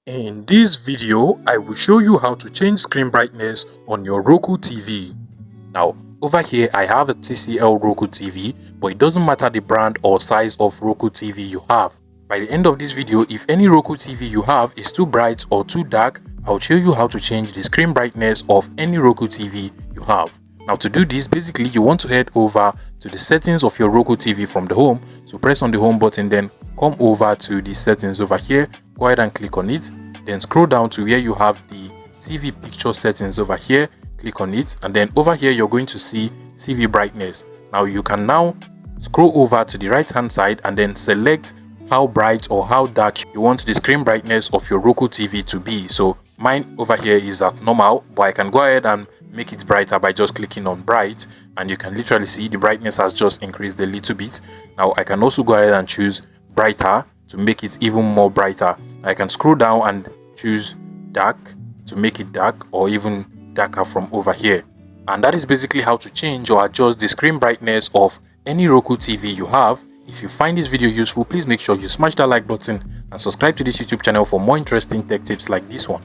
In this video, I will show you how to change screen brightness on your Roku TV. Now, over here I have a TCL Roku TV, but it doesn't matter the brand or size of Roku TV you have. By the end of this video, if any Roku TV you have is too bright or too dark, I'll show you how to change the screen brightness of any Roku TV you have. Now, to do this, basically you want to head over to the settings of your Roku TV from the home. So press on the home button, then come over to the settings over here, go ahead and click on it, then scroll down to where you have the TV picture settings over here, click on it, and then over here you're going to see TV brightness. Now you can now scroll over to the right hand side and then select how bright or how dark you want the screen brightness of your Roku TV to be. So mine over here is at normal, but I can go ahead and make it brighter by just clicking on bright, and you can literally see the brightness has just increased a little bit. Now I can also go ahead and choose brighter to make it even more brighter. I can scroll down and choose dark to make it dark or even darker from over here. And that is basically how to change or adjust the screen brightness of any Roku TV you have. If you find this video useful, please make sure you smash that like button and subscribe to this YouTube channel for more interesting tech tips like this one.